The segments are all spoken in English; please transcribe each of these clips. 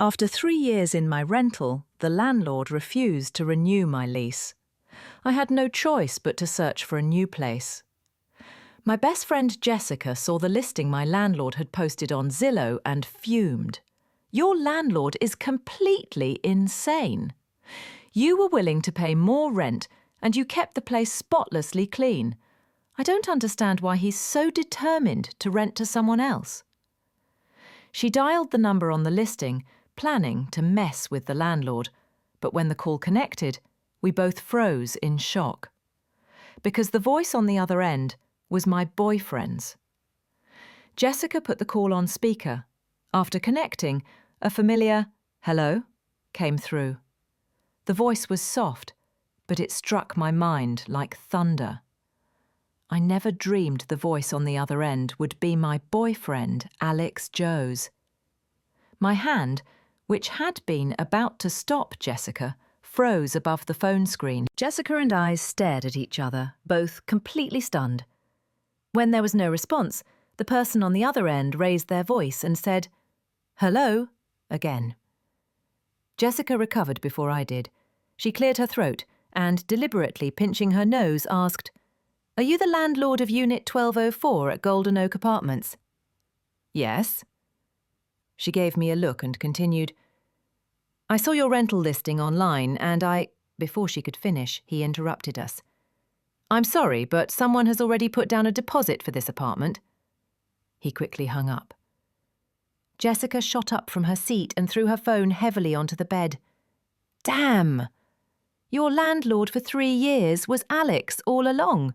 After 3 years in my rental, the landlord refused to renew my lease. I had no choice but to search for a new place. My best friend Jessica saw the listing my landlord had posted on Zillow and fumed. "Your landlord is completely insane. You were willing to pay more rent and you kept the place spotlessly clean. I don't understand why he's so determined to rent to someone else." She dialed the number on the listing, planning to mess with the landlord, but when the call connected, we both froze in shock. Because the voice on the other end was my boyfriend's. Jessica put the call on speaker. After connecting, a familiar "hello" came through. The voice was soft, but it struck my mind like thunder. I never dreamed the voice on the other end would be my boyfriend, Alex Joes. My hand, which had been about to stop Jessica, froze above the phone screen. Jessica and I stared at each other, both completely stunned. When there was no response, the person on the other end raised their voice and said, "Hello," again. Jessica recovered before I did. She cleared her throat and, deliberately pinching her nose, asked, "Are you the landlord of Unit 1204 at Golden Oak Apartments?" "Yes." She gave me a look and continued, "I saw your rental listing online and Before she could finish, he interrupted us. "I'm sorry, but someone has already put down a deposit for this apartment." He quickly hung up. Jessica shot up from her seat and threw her phone heavily onto the bed. "Damn! Your landlord for 3 years was Alex all along.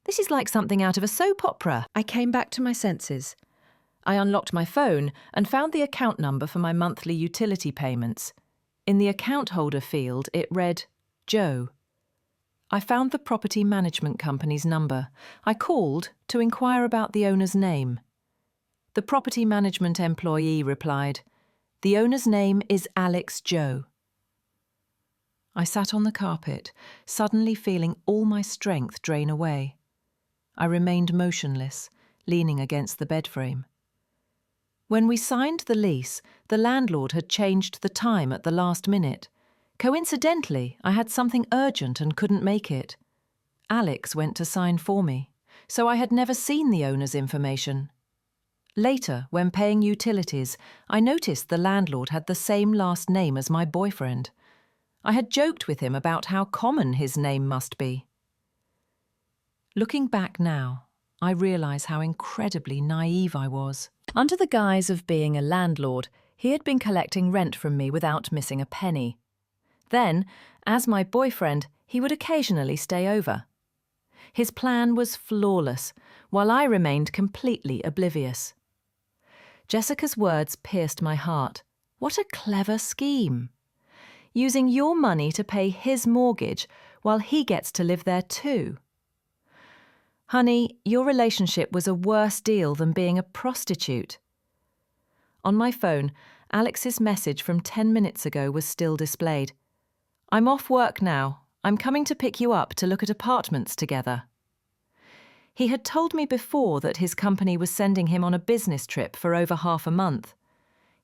This is like something out of a soap opera." I came back to my senses. I unlocked my phone and found the account number for my monthly utility payments. In the account holder field, it read, Joe. I found the property management company's number. I called to inquire about the owner's name. The property management employee replied, "The owner's name is Alex Joe." I sat on the carpet, suddenly feeling all my strength drain away. I remained motionless, leaning against the bed frame. When we signed the lease, the landlord had changed the time at the last minute. Coincidentally, I had something urgent and couldn't make it. Alex went to sign for me, so I had never seen the owner's information. Later, when paying utilities, I noticed the landlord had the same last name as my boyfriend. I had joked with him about how common his name must be. Looking back now, I realise how incredibly naive I was. Under the guise of being a landlord, he had been collecting rent from me without missing a penny. Then, as my boyfriend, he would occasionally stay over. His plan was flawless, while I remained completely oblivious. Jessica's words pierced my heart. What a clever scheme! Using your money to pay his mortgage while he gets to live there too. Honey, your relationship was a worse deal than being a prostitute. On my phone, Alex's message from 10 minutes ago was still displayed. "I'm off work now. I'm coming to pick you up to look at apartments together." He had told me before that his company was sending him on a business trip for over half a month.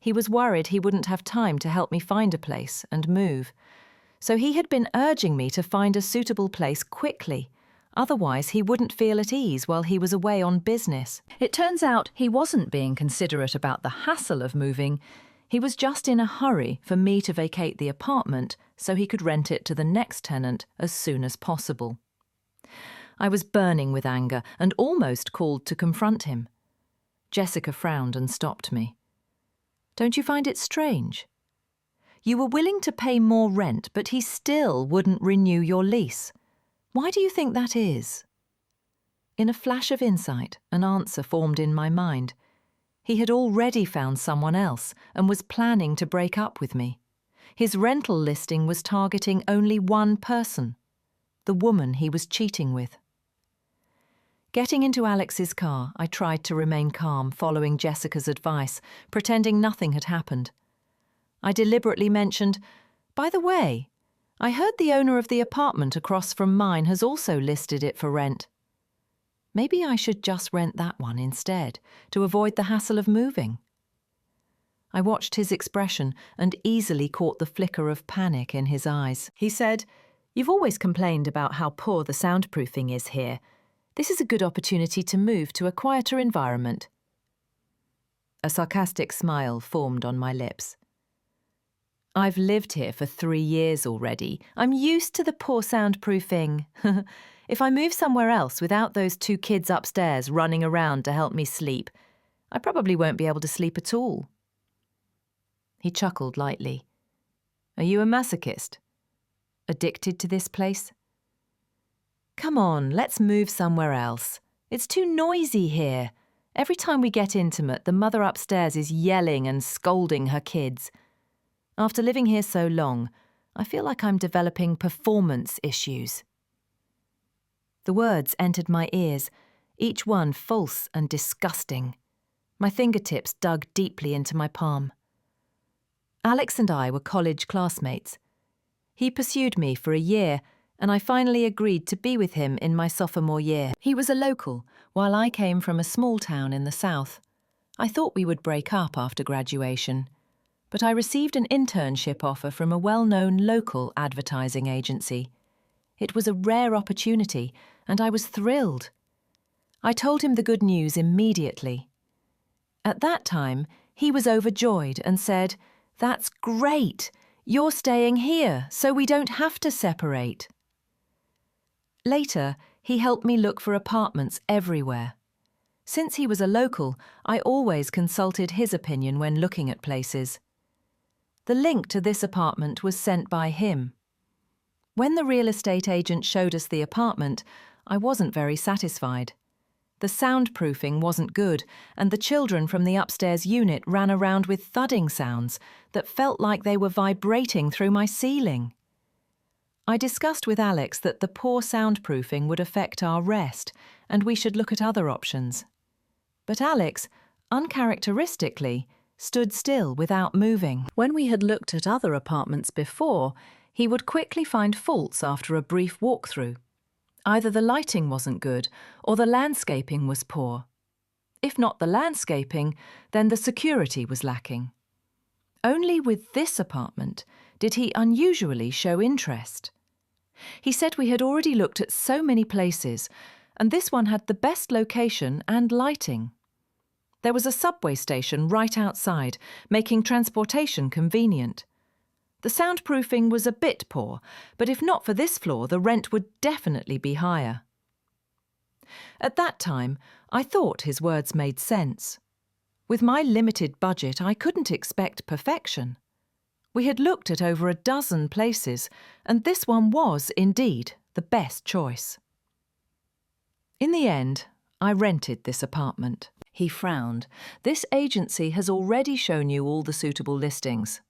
He was worried he wouldn't have time to help me find a place and move. So he had been urging me to find a suitable place quickly. Otherwise, he wouldn't feel at ease while he was away on business. It turns out he wasn't being considerate about the hassle of moving. He was just in a hurry for me to vacate the apartment so he could rent it to the next tenant as soon as possible. I was burning with anger and almost called to confront him. Jessica frowned and stopped me. "Don't you find it strange? You were willing to pay more rent, but he still wouldn't renew your lease. Why do you think that is?" In a flash of insight, an answer formed in my mind. He had already found someone else and was planning to break up with me. His rental listing was targeting only one person, the woman he was cheating with. Getting into Alex's car, I tried to remain calm, following Jessica's advice, pretending nothing had happened. I deliberately mentioned, "By the way, I heard the owner of the apartment across from mine has also listed it for rent. Maybe I should just rent that one instead, to avoid the hassle of moving." I watched his expression and easily caught the flicker of panic in his eyes. He said, "You've always complained about how poor the soundproofing is here. This is a good opportunity to move to a quieter environment." A sarcastic smile formed on my lips. "I've lived here for 3 years already. I'm used to the poor soundproofing. If I move somewhere else without those 2 kids upstairs running around to help me sleep, I probably won't be able to sleep at all." He chuckled lightly. "Are you a masochist? Addicted to this place?" "Come on, let's move somewhere else. It's too noisy here. Every time we get intimate, the mother upstairs is yelling and scolding her kids. After living here so long, I feel like I'm developing performance issues." The words entered my ears, each one false and disgusting. My fingertips dug deeply into my palm. Alex and I were college classmates. He pursued me for a year, and I finally agreed to be with him in my sophomore year. He was a local, while I came from a small town in the south. I thought we would break up after graduation, but I received an internship offer from a well-known local advertising agency. It was a rare opportunity, and I was thrilled. I told him the good news immediately. At that time, he was overjoyed and said, "That's great! You're staying here, so we don't have to separate." Later, he helped me look for apartments everywhere. Since he was a local, I always consulted his opinion when looking at places. The link to this apartment was sent by him. When the real estate agent showed us the apartment, I wasn't very satisfied. The soundproofing wasn't good, and the children from the upstairs unit ran around with thudding sounds that felt like they were vibrating through my ceiling. I discussed with Alex that the poor soundproofing would affect our rest, and we should look at other options. But Alex, uncharacteristically, stood still without moving. When we had looked at other apartments before, he would quickly find faults after a brief walkthrough. Either the lighting wasn't good or the landscaping was poor. If not the landscaping, then the security was lacking. Only with this apartment did he unusually show interest. He said we had already looked at so many places, and this one had the best location and lighting. There was a subway station right outside, making transportation convenient. The soundproofing was a bit poor, but if not for this floor, the rent would definitely be higher. At that time, I thought his words made sense. With my limited budget, I couldn't expect perfection. We had looked at over a dozen places, and this one was, indeed, the best choice. In the end, I rented this apartment. He frowned. "This agency has already shown you all the suitable listings."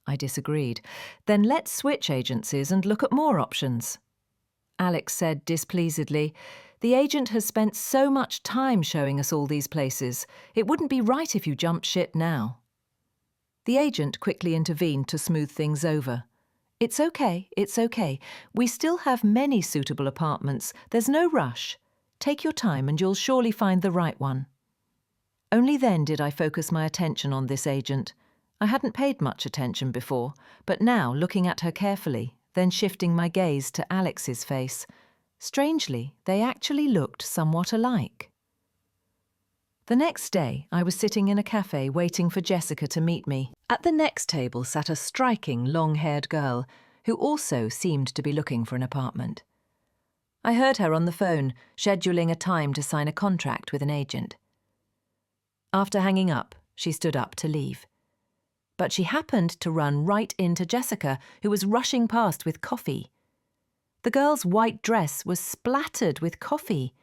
I disagreed. "Then let's switch agencies and look at more options." Alex said displeasedly, "The agent has spent so much time showing us all these places. It wouldn't be right if you jumped ship now." The agent quickly intervened to smooth things over. It's okay. We still have many suitable apartments. There's no rush. Take your time and you'll surely find the right one." Only then did I focus my attention on this agent. I hadn't paid much attention before, but now, looking at her carefully, then shifting my gaze to Alex's face, strangely, they actually looked somewhat alike. The next day, I was sitting in a cafe waiting for Jessica to meet me. At the next table sat a striking, long-haired girl, who also seemed to be looking for an apartment. I heard her on the phone, scheduling a time to sign a contract with an agent. After hanging up, she stood up to leave. But she happened to run right into Jessica, who was rushing past with coffee. The girl's white dress was splattered with coffee.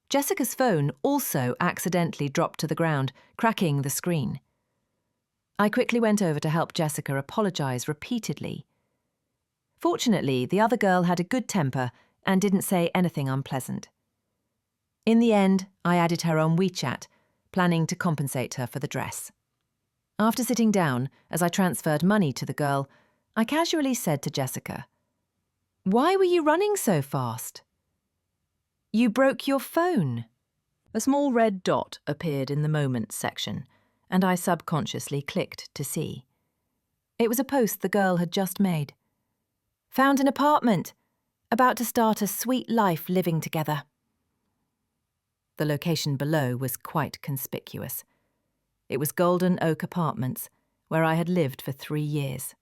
Jessica's phone also accidentally dropped to the ground, cracking the screen. I quickly went over to help Jessica apologize repeatedly. Fortunately, the other girl had a good temper and didn't say anything unpleasant. In the end, I added her on WeChat, planning to compensate her for the dress. After sitting down, as I transferred money to the girl, I casually said to Jessica, "Why were you running so fast?" "You broke your phone." A small red dot appeared in the Moments section, and I subconsciously clicked to see. It was a post the girl had just made. Found an apartment. About to start a sweet life living together. The location below was quite conspicuous. It was Golden Oak Apartments, where I had lived for 3 years.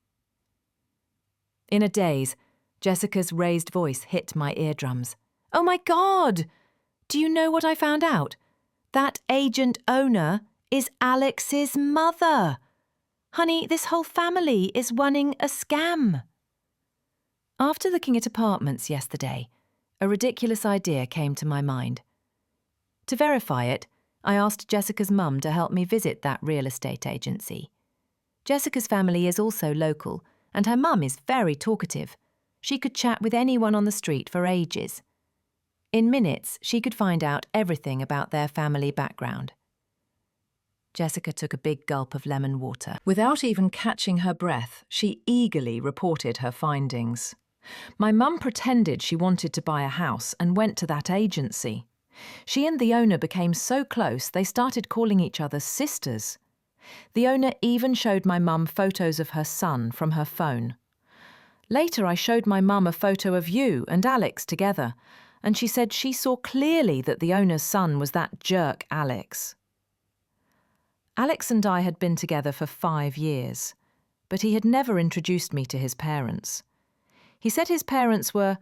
In a daze, Jessica's raised voice hit my eardrums. "Oh my God! Do you know what I found out? That agent owner is Alex's mother. Honey, this whole family is running a scam." After looking at apartments yesterday, a ridiculous idea came to my mind. To verify it, I asked Jessica's mum to help me visit that real estate agency. Jessica's family is also local, and her mum is very talkative. She could chat with anyone on the street for ages. In minutes, she could find out everything about their family background. Jessica took a big gulp of lemon water. Without even catching her breath, she eagerly reported her findings. My mum pretended she wanted to buy a house and went to that agency. She and the owner became so close they started calling each other sisters. The owner even showed my mum photos of her son from her phone. Later I showed my mum a photo of you and Alex together, and she said she saw clearly that the owner's son was that jerk Alex. Alex and I had been together for 5 years, but he had never introduced me to his parents. He said his parents were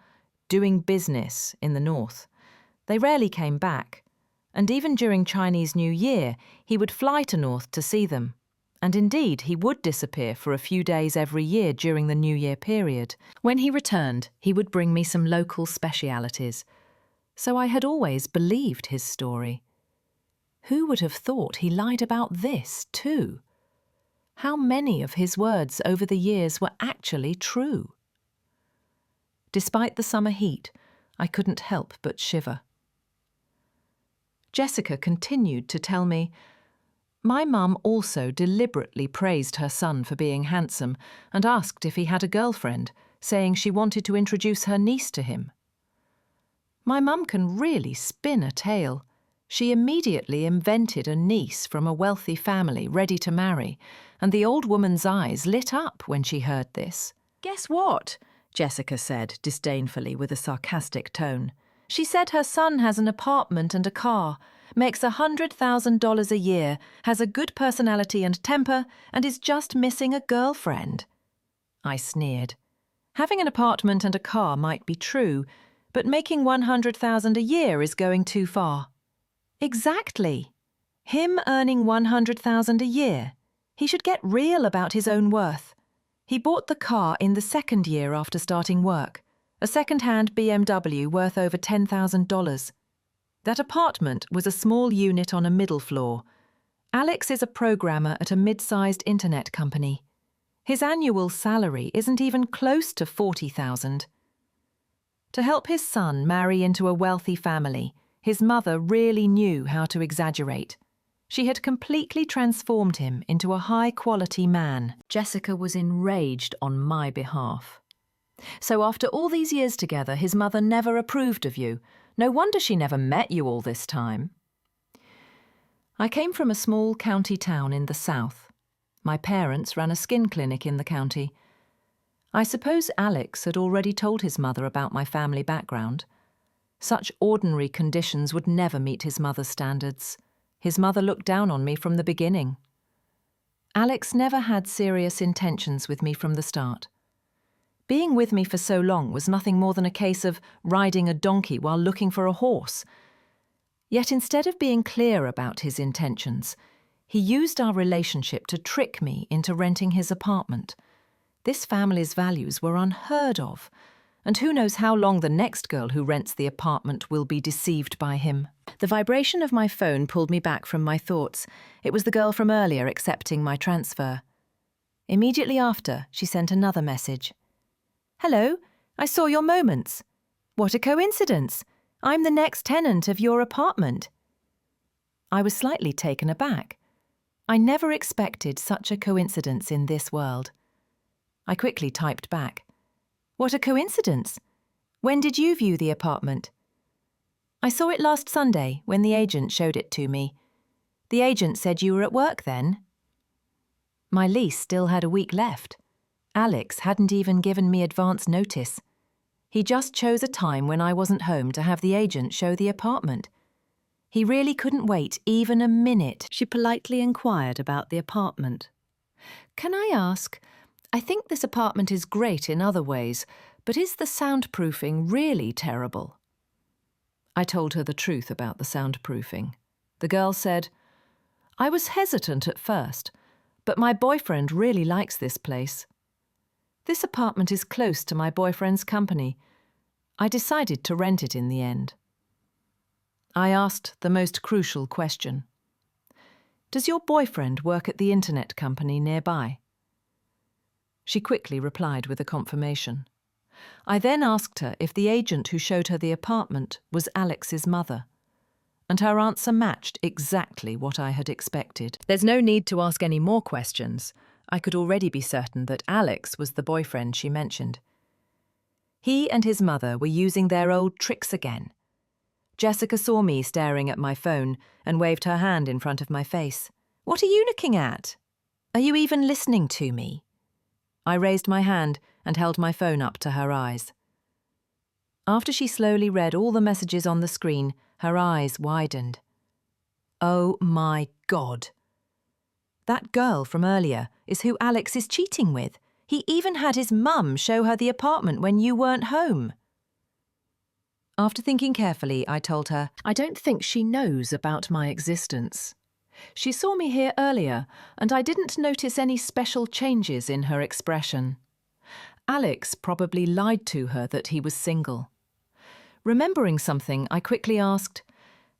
doing business in the north. They rarely came back, and even during Chinese New Year, he would fly to north to see them. And indeed, he would disappear for a few days every year during the New Year period. When he returned, he would bring me some local specialities. So I had always believed his story. Who would have thought he lied about this, too? How many of his words over the years were actually true? Despite the summer heat, I couldn't help but shiver. Jessica continued to tell me, "My mum also deliberately praised her son for being handsome and asked if he had a girlfriend, saying she wanted to introduce her niece to him." My mum can really spin a tale. She immediately invented a niece from a wealthy family ready to marry, and the old woman's eyes lit up when she heard this. "Guess what?" Jessica said disdainfully with a sarcastic tone. "She said her son has an apartment and a car, makes $100,000 a year, has a good personality and temper, and is just missing a girlfriend." I sneered. Having an apartment and a car might be true, but making $100,000 a year is going too far. Exactly. Him earning $100,000 a year. He should get real about his own worth. He bought the car in the 2nd year after starting work, a second-hand BMW worth over $10,000. That apartment was a small unit on a middle floor. Alex is a programmer at a mid-sized internet company. His annual salary isn't even close to $40,000. To help his son marry into a wealthy family, his mother really knew how to exaggerate. She had completely transformed him into a high-quality man. Jessica was enraged on my behalf. "So after all these years together, his mother never approved of you. No wonder she never met you all this time." I came from a small county town in the south. My parents ran a skin clinic in the county. I suppose Alex had already told his mother about my family background. Such ordinary conditions would never meet his mother's standards. His mother looked down on me from the beginning. Alex never had serious intentions with me from the start. Being with me for so long was nothing more than a case of riding a donkey while looking for a horse. Yet instead of being clear about his intentions, he used our relationship to trick me into renting his apartment. This family's values were unheard of, and who knows how long the next girl who rents the apartment will be deceived by him. The vibration of my phone pulled me back from my thoughts. It was the girl from earlier accepting my transfer. Immediately after, she sent another message. "Hello, I saw your moments. What a coincidence. I'm the next tenant of your apartment." I was slightly taken aback. I never expected such a coincidence in this world. I quickly typed back. "What a coincidence. When did you view the apartment?" "I saw it last Sunday when the agent showed it to me. The agent said you were at work then. My lease still had a week left. Alex hadn't even given me advance notice. He just chose a time when I wasn't home to have the agent show the apartment. He really couldn't wait even a minute. She politely inquired about the apartment. Can I ask, I think this apartment is great in other ways, but is the soundproofing really terrible? I told her the truth about the soundproofing. The girl said, I was hesitant at first, but my boyfriend really likes this place. This apartment is close to my boyfriend's company. I decided to rent it in the end. I asked the most crucial question. Does your boyfriend work at the internet company nearby? She quickly replied with a confirmation. I then asked her if the agent who showed her the apartment was Alex's mother, and her answer matched exactly what I had expected. There's no need to ask any more questions. I could already be certain that Alex was the boyfriend she mentioned. He and his mother were using their old tricks again. Jessica saw me staring at my phone and waved her hand in front of my face. What are you looking at? Are you even listening to me? I raised my hand and held my phone up to her eyes. After she slowly read all the messages on the screen, her eyes widened. Oh my God! That girl from earlier is who Alex is cheating with. He even had his mum show her the apartment when you weren't home. After thinking carefully, I told her, I don't think she knows about my existence. She saw me here earlier, and I didn't notice any special changes in her expression. Alex probably lied to her that he was single. Remembering something, I quickly asked,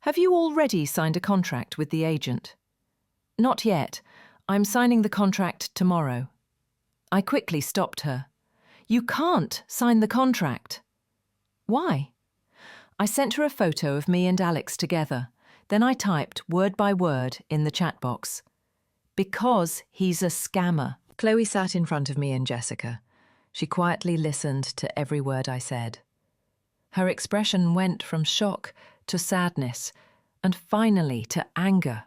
Have you already signed a contract with the agent? Not yet. I'm signing the contract tomorrow. I quickly stopped her. You can't sign the contract. Why? I sent her a photo of me and Alex together. Then I typed word by word in the chat box. Because he's a scammer. Chloe sat in front of me and Jessica. She quietly listened to every word I said. Her expression went from shock to sadness, and finally to anger.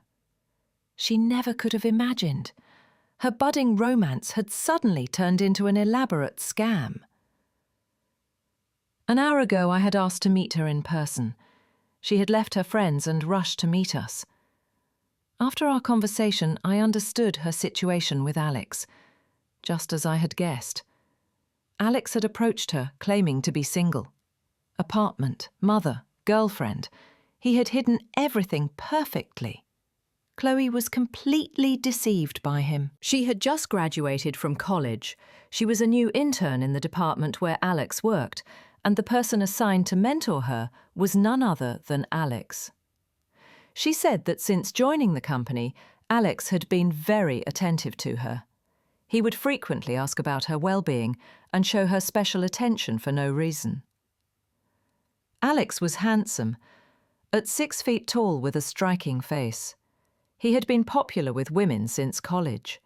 She never could have imagined. Her budding romance had suddenly turned into an elaborate scam. An hour ago I had asked to meet her in person. She had left her friends and rushed to meet us. After our conversation, I understood her situation with Alex, just as I had guessed. Alex had approached her, claiming to be single. Apartment, mother, girlfriend. He had hidden everything perfectly. Chloe was completely deceived by him. She had just graduated from college. She was a new intern in the department where Alex worked, and the person assigned to mentor her was none other than Alex. She said that since joining the company, Alex had been very attentive to her. He would frequently ask about her well-being and show her special attention for no reason. Alex was handsome, at 6 feet tall with a striking face. He had been popular with women since college.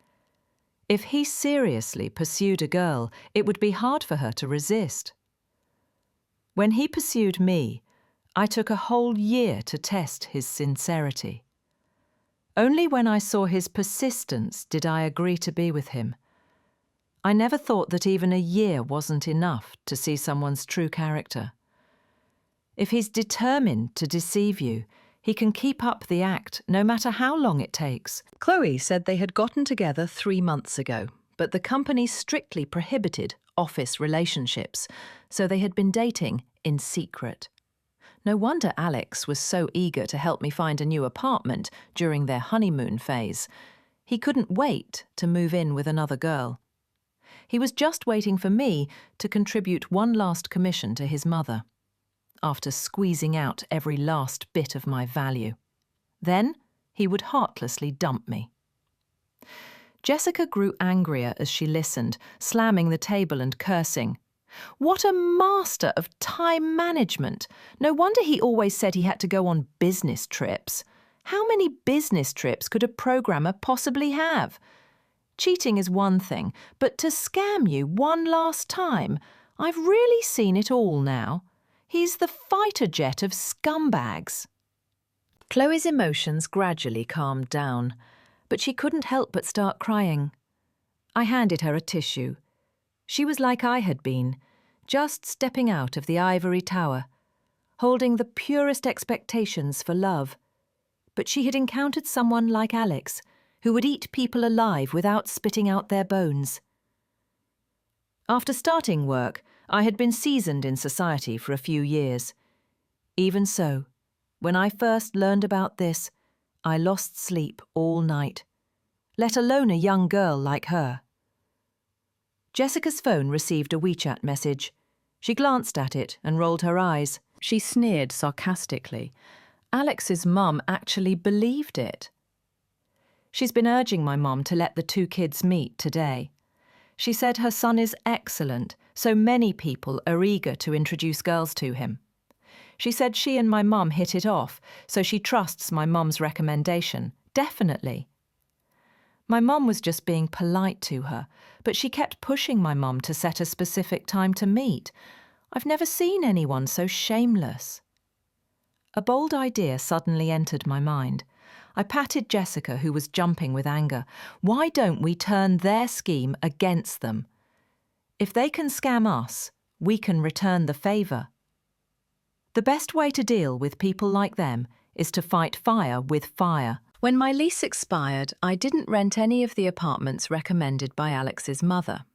If he seriously pursued a girl, it would be hard for her to resist. When he pursued me, I took a whole year to test his sincerity. Only when I saw his persistence did I agree to be with him. I never thought that even a year wasn't enough to see someone's true character. If he's determined to deceive you, he can keep up the act no matter how long it takes. Chloe said they had gotten together 3 months ago, but the company strictly prohibited office relationships, so they had been dating in secret. No wonder Alex was so eager to help me find a new apartment during their honeymoon phase. He couldn't wait to move in with another girl. He was just waiting for me to contribute one last commission to his mother, after squeezing out every last bit of my value. Then he would heartlessly dump me. Jessica grew angrier as she listened, slamming the table and cursing. What a master of time management! No wonder he always said he had to go on business trips. How many business trips could a programmer possibly have? Cheating is one thing, but to scam you one last time, I've really seen it all now. He's the fighter jet of scumbags. Chloe's emotions gradually calmed down, but she couldn't help but start crying. I handed her a tissue. She was like I had been, just stepping out of the ivory tower, holding the purest expectations for love. But she had encountered someone like Alex, who would eat people alive without spitting out their bones. After starting work, I had been seasoned in society for a few years. Even so, when I first learned about this, I lost sleep all night, let alone a young girl like her. Jessica's phone received a WeChat message. She glanced at it and rolled her eyes. She sneered sarcastically. Alex's mum actually believed it. She's been urging my mum to let the two kids meet today. She said her son is excellent, so many people are eager to introduce girls to him. She said she and my mum hit it off, so she trusts my mum's recommendation, definitely. My mum was just being polite to her, but she kept pushing my mum to set a specific time to meet. I've never seen anyone so shameless. A bold idea suddenly entered my mind. I patted Jessica, who was jumping with anger. Why don't we turn their scheme against them? If they can scam us, we can return the favour. The best way to deal with people like them is to fight fire with fire. When my lease expired, I didn't rent any of the apartments recommended by Alex's mother.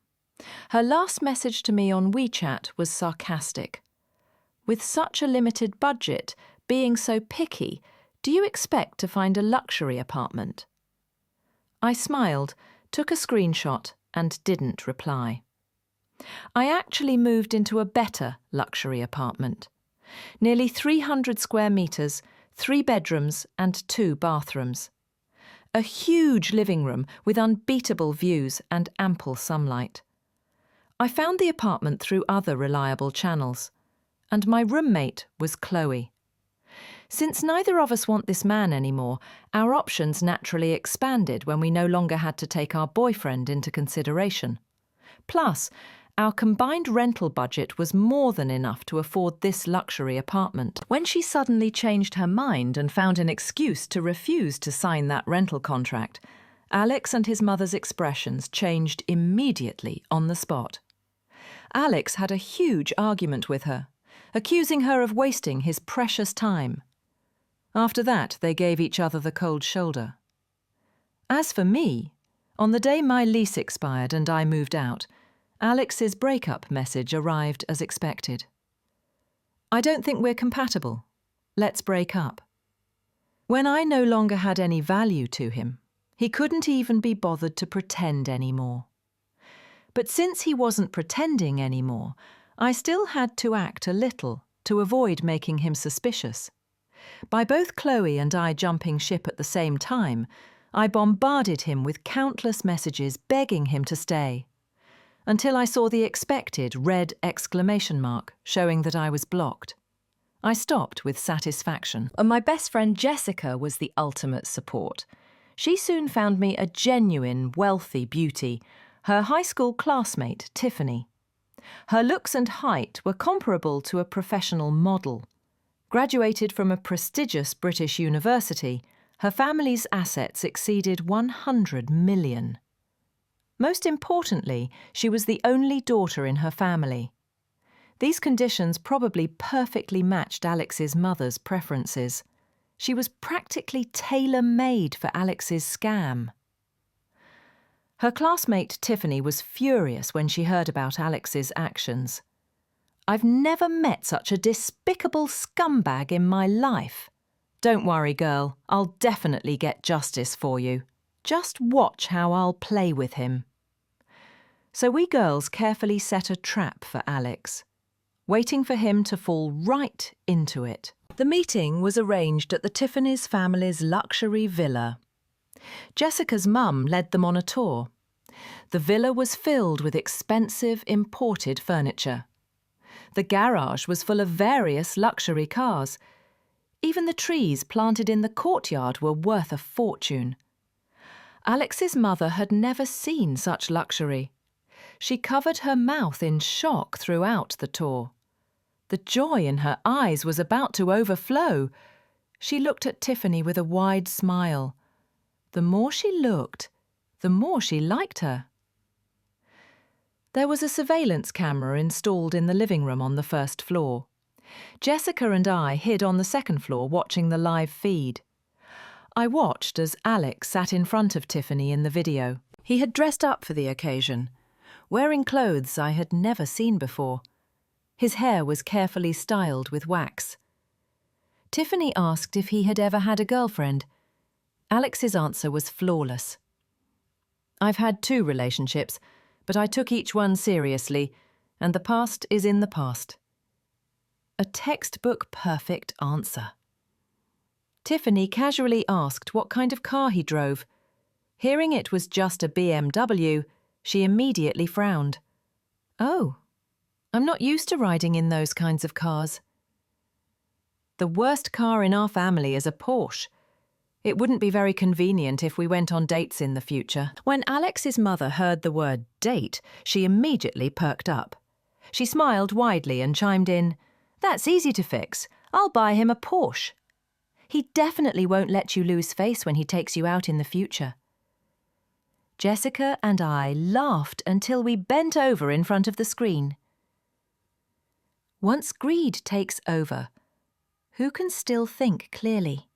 Her last message to me on WeChat was sarcastic. With such a limited budget, being so picky, do you expect to find a luxury apartment? I smiled, took a screenshot, and didn't reply. I actually moved into a better luxury apartment. Nearly 300 square metres, 3 bedrooms and 2 bathrooms. A huge living room with unbeatable views and ample sunlight. I found the apartment through other reliable channels, and my roommate was Chloe. Since neither of us want this man anymore, our options naturally expanded when we no longer had to take our boyfriend into consideration. Plus, our combined rental budget was more than enough to afford this luxury apartment. When she suddenly changed her mind and found an excuse to refuse to sign that rental contract, Alex and his mother's expressions changed immediately on the spot. Alex had a huge argument with her, accusing her of wasting his precious time. After that, they gave each other the cold shoulder. As for me, on the day my lease expired and I moved out, Alex's breakup message arrived as expected. I don't think we're compatible. Let's break up. When I no longer had any value to him, he couldn't even be bothered to pretend anymore. But since he wasn't pretending anymore, I still had to act a little to avoid making him suspicious. By both Chloe and I jumping ship at the same time, I bombarded him with countless messages begging him to stay, until I saw the expected red exclamation mark showing that I was blocked. I stopped with satisfaction. And my best friend Jessica was the ultimate support. She soon found me a genuine, wealthy beauty, her high school classmate, Tiffany. Her looks and height were comparable to a professional model. Graduated from a prestigious British university, her family's assets exceeded 100 million. Most importantly, she was the only daughter in her family. These conditions probably perfectly matched Alex's mother's preferences. She was practically tailor-made for Alex's scam. Her classmate Tiffany was furious when she heard about Alex's actions. I've never met such a despicable scumbag in my life. Don't worry, girl, I'll definitely get justice for you. Just watch how I'll play with him. So we girls carefully set a trap for Alex, waiting for him to fall right into it. The meeting was arranged at the Tiffany's family's luxury villa. Jessica's mum led them on a tour. The villa was filled with expensive imported furniture. The garage was full of various luxury cars. Even the trees planted in the courtyard were worth a fortune. Alex's mother had never seen such luxury. She covered her mouth in shock throughout the tour. The joy in her eyes was about to overflow. She looked at Tiffany with a wide smile. The more she looked, the more she liked her. There was a surveillance camera installed in the living room on the first floor. Jessica and I hid on the second floor watching the live feed. I watched as Alex sat in front of Tiffany in the video. He had dressed up for the occasion, wearing clothes I had never seen before. His hair was carefully styled with wax. Tiffany asked if he had ever had a girlfriend. Alex's answer was flawless. I've had 2 relationships, but I took each one seriously, and the past is in the past. A textbook perfect answer. Tiffany casually asked what kind of car he drove. Hearing it was just a BMW, she immediately frowned. Oh, I'm not used to riding in those kinds of cars. The worst car in our family is a Porsche. It wouldn't be very convenient if we went on dates in the future. When Alex's mother heard the word date, she immediately perked up. She smiled widely and chimed in, "That's easy to fix. I'll buy him a Porsche. He definitely won't let you lose face when he takes you out in the future." Jessica and I laughed until we bent over in front of the screen. Once greed takes over, who can still think clearly?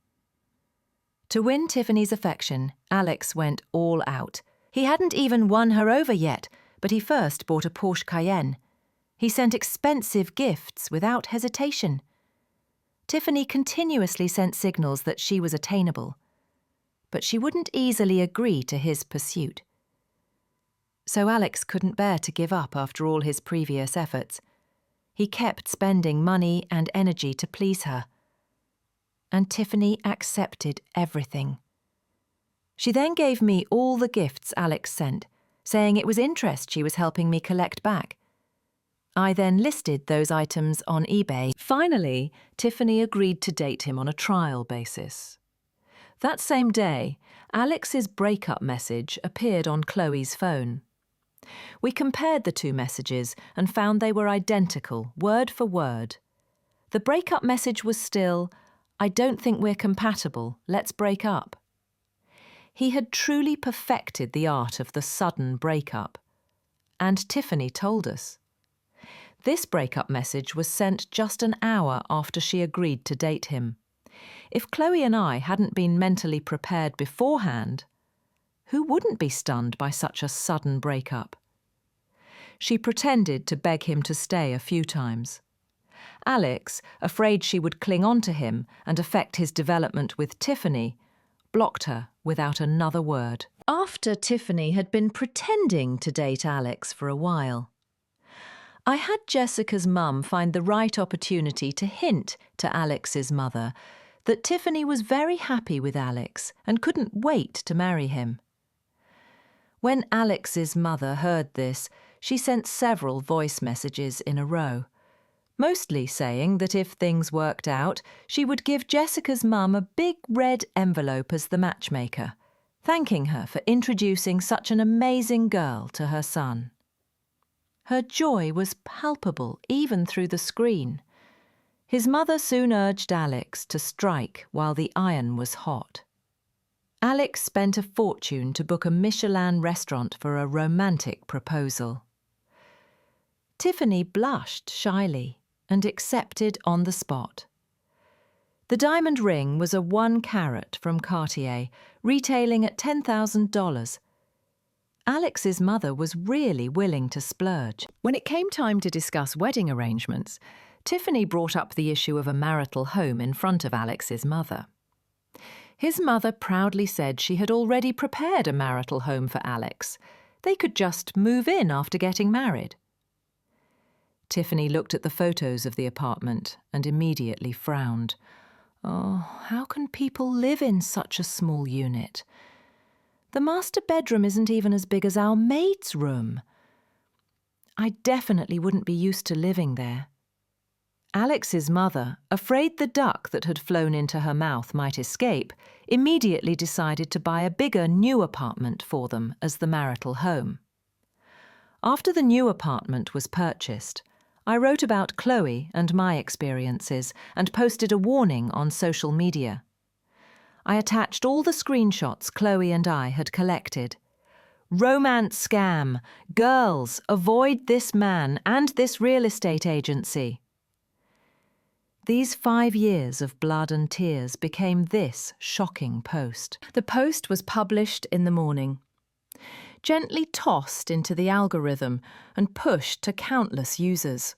To win Tiffany's affection, Alex went all out. He hadn't even won her over yet, but he first bought a Porsche Cayenne. He sent expensive gifts without hesitation. Tiffany continuously sent signals that she was attainable, but she wouldn't easily agree to his pursuit. So Alex couldn't bear to give up after all his previous efforts. He kept spending money and energy to please her. And Tiffany accepted everything. She then gave me all the gifts Alex sent, saying it was interest she was helping me collect back. I then listed those items on eBay. Finally, Tiffany agreed to date him on a trial basis. That same day, Alex's breakup message appeared on Chloe's phone. We compared the 2 messages and found they were identical, word for word. The breakup message was still, "I don't think we're compatible, let's break up." He had truly perfected the art of the sudden breakup. And Tiffany told us. This breakup message was sent just an hour after she agreed to date him. If Chloe and I hadn't been mentally prepared beforehand, who wouldn't be stunned by such a sudden breakup? She pretended to beg him to stay a few times. Alex, afraid she would cling on to him and affect his development with Tiffany, blocked her without another word. After Tiffany had been pretending to date Alex for a while, I had Jessica's mum find the right opportunity to hint to Alex's mother that Tiffany was very happy with Alex and couldn't wait to marry him. When Alex's mother heard this, she sent several voice messages in a row, mostly saying that if things worked out, she would give Jessica's mum a big red envelope as the matchmaker, thanking her for introducing such an amazing girl to her son. Her joy was palpable even through the screen. His mother soon urged Alex to strike while the iron was hot. Alex spent a fortune to book a Michelin restaurant for a romantic proposal. Tiffany blushed shyly and accepted on the spot. The diamond ring was a 1 carat from Cartier, retailing at $10,000. Alex's mother was really willing to splurge. When it came time to discuss wedding arrangements, Tiffany brought up the issue of a marital home in front of Alex's mother. His mother proudly said she had already prepared a marital home for Alex. They could just move in after getting married. Tiffany looked at the photos of the apartment and immediately frowned. Oh, how can people live in such a small unit? The master bedroom isn't even as big as our maid's room. I definitely wouldn't be used to living there. Alex's mother, afraid the duck that had flown into her mouth might escape, immediately decided to buy a bigger new apartment for them as the marital home. After the new apartment was purchased, I wrote about Chloe and my experiences and posted a warning on social media. I attached all the screenshots Chloe and I had collected. Romance scam. Girls, avoid this man and this real estate agency. These 5 years of blood and tears became this shocking post. The post was published in the morning, gently tossed into the algorithm and pushed to countless users.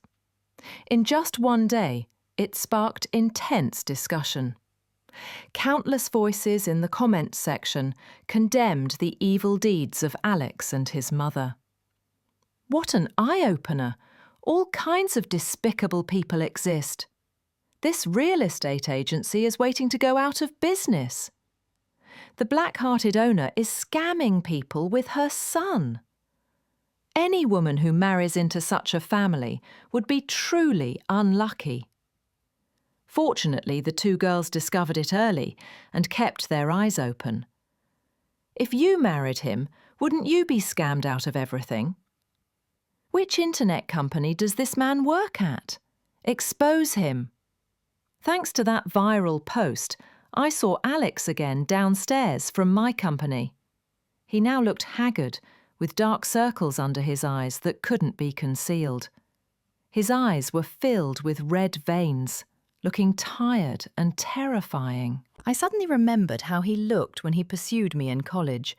In just one day, it sparked intense discussion. Countless voices in the comments section condemned the evil deeds of Alex and his mother. What an eye-opener! All kinds of despicable people exist. This real estate agency is waiting to go out of business. The black-hearted owner is scamming people with her son. Any woman who marries into such a family would be truly unlucky. Fortunately, the 2 girls discovered it early and kept their eyes open. If you married him, wouldn't you be scammed out of everything? Which internet company does this man work at? Expose him. Thanks to that viral post, I saw Alex again downstairs from my company. He now looked haggard, with dark circles under his eyes that couldn't be concealed. His eyes were filled with red veins, looking tired and terrifying. I suddenly remembered how he looked when he pursued me in college.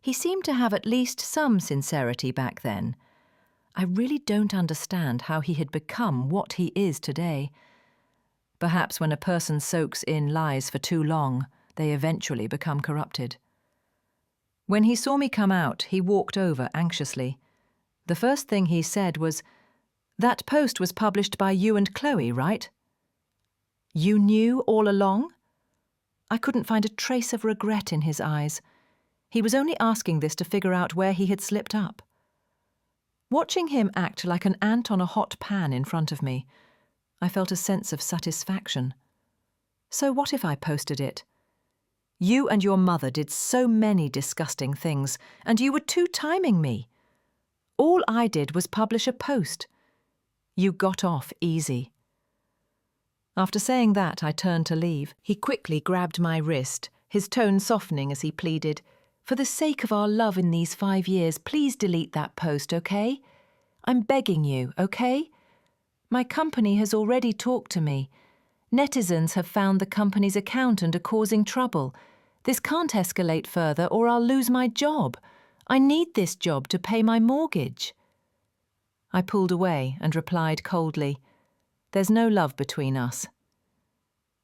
He seemed to have at least some sincerity back then. I really don't understand how he had become what he is today. Perhaps when a person soaks in lies for too long, they eventually become corrupted. When he saw me come out, he walked over anxiously. The first thing he said was, "That post was published by you and Chloe, right?" "You knew all along?" I couldn't find a trace of regret in his eyes. He was only asking this to figure out where he had slipped up. Watching him act like an ant on a hot pan in front of me, I felt a sense of satisfaction. So what if I posted it? You and your mother did so many disgusting things, and you were two-timing me. All I did was publish a post. You got off easy. After saying that, I turned to leave. He quickly grabbed my wrist, his tone softening as he pleaded, "For the sake of our love in these 5 years, please delete that post, okay? I'm begging you, okay? My company has already talked to me. Netizens have found the company's account and are causing trouble. This can't escalate further or I'll lose my job. I need this job to pay my mortgage." I pulled away and replied coldly, "There's no love between us."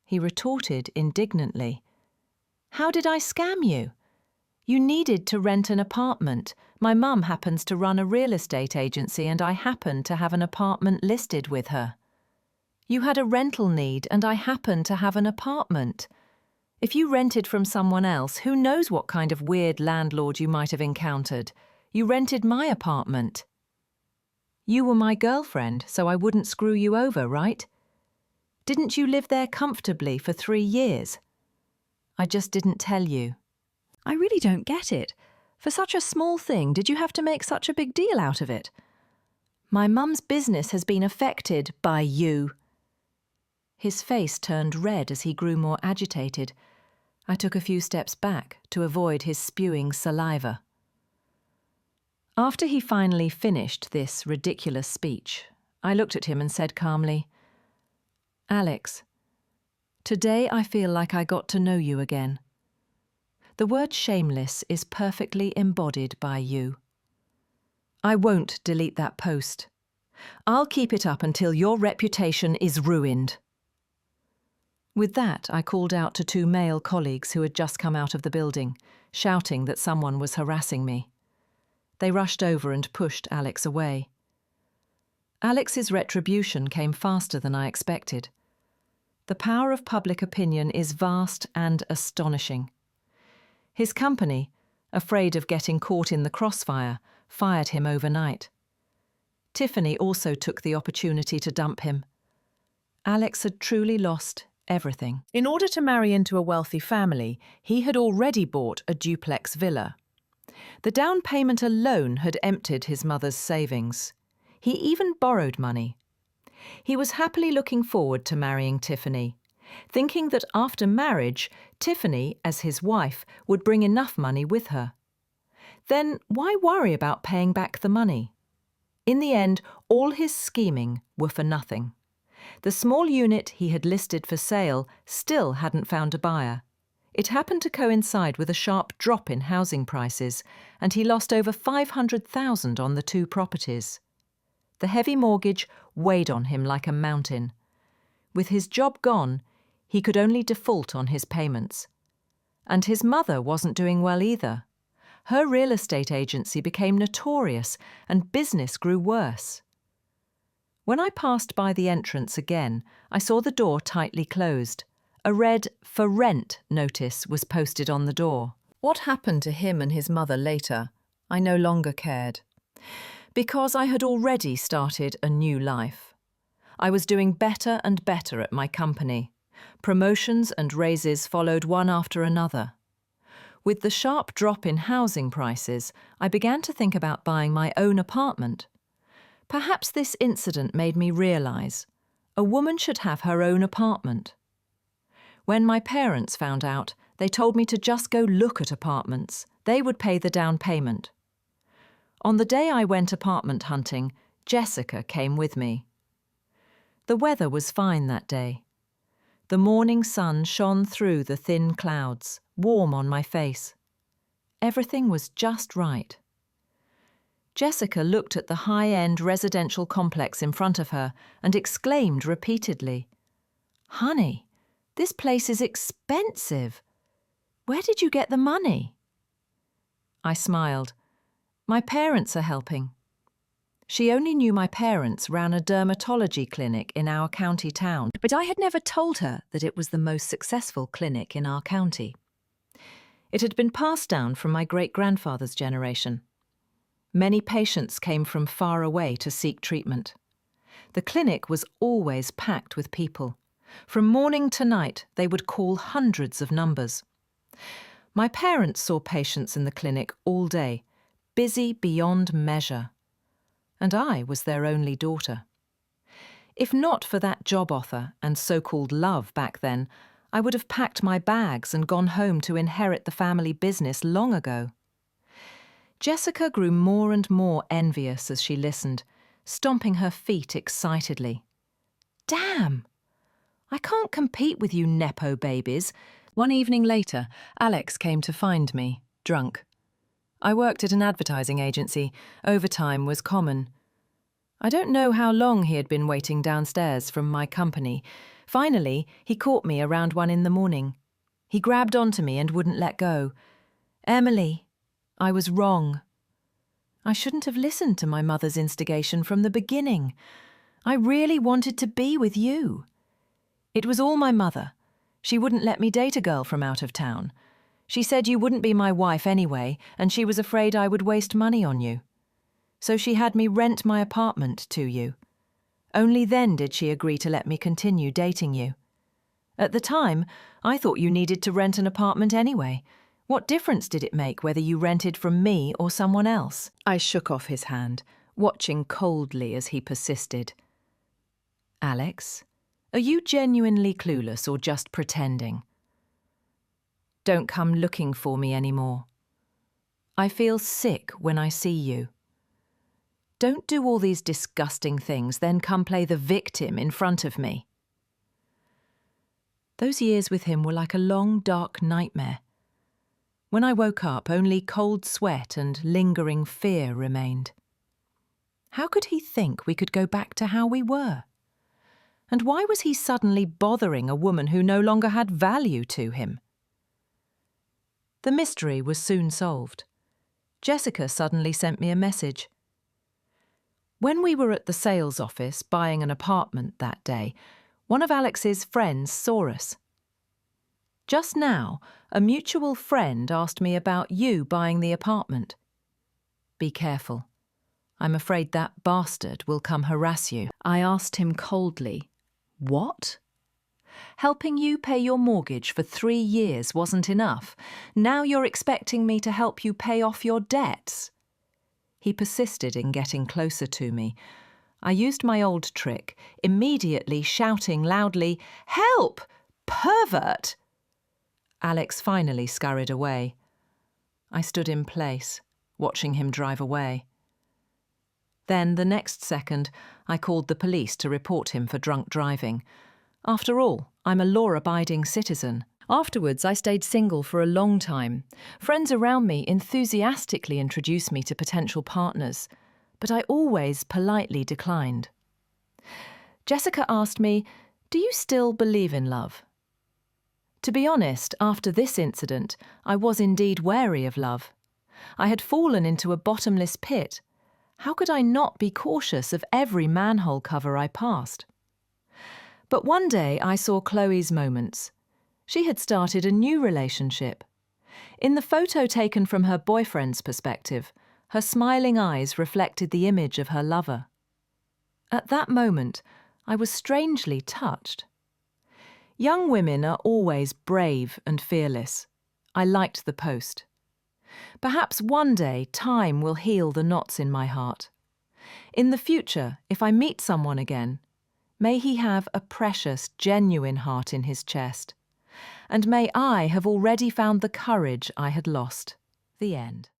He retorted indignantly, "How did I scam you? You needed to rent an apartment. My mum happens to run a real estate agency and I happened to have an apartment listed with her. You had a rental need and I happened to have an apartment. If you rented from someone else, who knows what kind of weird landlord you might have encountered? You rented my apartment. You were my girlfriend, so I wouldn't screw you over, right? Didn't you live there comfortably for 3 years? I just didn't tell you." I really don't get it. For such a small thing, did you have to make such a big deal out of it? My mum's business has been affected by you. His face turned red as he grew more agitated. I took a few steps back to avoid his spewing saliva. After he finally finished this ridiculous speech, I looked at him and said calmly, "Alex, today I feel like I got to know you again. The word shameless is perfectly embodied by you. I won't delete that post. I'll keep it up until your reputation is ruined." With that, I called out to 2 male colleagues who had just come out of the building, shouting that someone was harassing me. They rushed over and pushed Alex away. Alex's retribution came faster than I expected. The power of public opinion is vast and astonishing. His company, afraid of getting caught in the crossfire, fired him overnight. Tiffany also took the opportunity to dump him. Alex had truly lost everything. In order to marry into a wealthy family, he had already bought a duplex villa. The down payment alone had emptied his mother's savings. He even borrowed money, He was happily looking forward to marrying Tiffany, thinking that after marriage, Tiffany, as his wife, would bring enough money with her. Then why worry about paying back the money? In the end, all his scheming were for nothing. The small unit he had listed for sale still hadn't found a buyer. It happened to coincide with a sharp drop in housing prices, and he lost over $500,000 on the two properties. The heavy mortgage weighed on him like a mountain. With his job gone, he could only default on his payments. And his mother wasn't doing well either. Her real estate agency became notorious, and business grew worse. When I passed by the entrance again, I saw the door tightly closed. A red "For Rent" notice was posted on the door. What happened to him and his mother later, I no longer cared. Because I had already started a new life. I was doing better and better at my company. Promotions and raises followed one after another. With the sharp drop in housing prices, I began to think about buying my own apartment. Perhaps this incident made me realize a woman should have her own apartment. When my parents found out, they told me to just go look at apartments. They would pay the down payment. On the day I went apartment hunting, Jessica came with me. The weather was fine that day. The morning sun shone through the thin clouds, warm on my face. Everything was just right. Jessica looked at the high-end residential complex in front of her and exclaimed repeatedly, "Honey, this place is expensive. Where did you get the money?" I smiled. "My parents are helping." She only knew my parents ran a dermatology clinic in our county town, but I had never told her that it was the most successful clinic in our county. It had been passed down from my great-grandfather's generation. Many patients came from far away to seek treatment. The clinic was always packed with people. From morning to night, they would call hundreds of numbers. My parents saw patients in the clinic all day, busy beyond measure. And I was their only daughter. If not for that job offer and so-called love back then, I would have packed my bags and gone home to inherit the family business long ago. Jessica grew more and more envious as she listened, stomping her feet excitedly. "Damn! I can't compete with you Nepo babies." One evening later, Alex came to find me, drunk. I worked at an advertising agency. Overtime was common. I don't know how long he had been waiting downstairs from my company. Finally, he caught me around 1 a.m. He grabbed onto me and wouldn't let go. "Emily, I was wrong. I shouldn't have listened to my mother's instigation from the beginning. I really wanted to be with you. It was all my mother. She wouldn't let me date a girl from out of town. She said you wouldn't be my wife anyway, and she was afraid I would waste money on you. So she had me rent my apartment to you. Only then did she agree to let me continue dating you. At the time, I thought you needed to rent an apartment anyway. What difference did it make whether you rented from me or someone else?" I shook off his hand, watching coldly as he persisted. "Alex, are you genuinely clueless or just pretending? Don't come looking for me anymore. I feel sick when I see you. Don't do all these disgusting things, then come play the victim in front of me." Those years with him were like a long, dark nightmare. When I woke up, only cold sweat and lingering fear remained. How could he think we could go back to how we were? And why was he suddenly bothering a woman who no longer had value to him? The mystery was soon solved. Jessica suddenly sent me a message. When we were at the sales office buying an apartment that day, one of Alex's friends saw us. "Just now, a mutual friend asked me about you buying the apartment. Be careful. I'm afraid that bastard will come harass you." I asked him coldly, "What? Helping you pay your mortgage for 3 years wasn't enough. Now you're expecting me to help you pay off your debts?" He persisted in getting closer to me. I used my old trick, immediately shouting loudly, "Help! Pervert!" Alex finally scurried away. I stood in place, watching him drive away. Then, the next second, I called the police to report him for drunk driving. After all, I'm a law-abiding citizen. Afterwards, I stayed single for a long time. Friends around me enthusiastically introduced me to potential partners, but I always politely declined. Jessica asked me, "Do you still believe in love?" To be honest, after this incident, I was indeed wary of love. I had fallen into a bottomless pit. How could I not be cautious of every manhole cover I passed? But one day I saw Chloe's moments. She had started a new relationship. In the photo taken from her boyfriend's perspective, her smiling eyes reflected the image of her lover. At that moment, I was strangely touched. Young women are always brave and fearless. I liked the post. Perhaps one day time will heal the knots in my heart. In the future, if I meet someone again, may he have a precious, genuine heart in his chest. And may I have already found the courage I had lost. The end.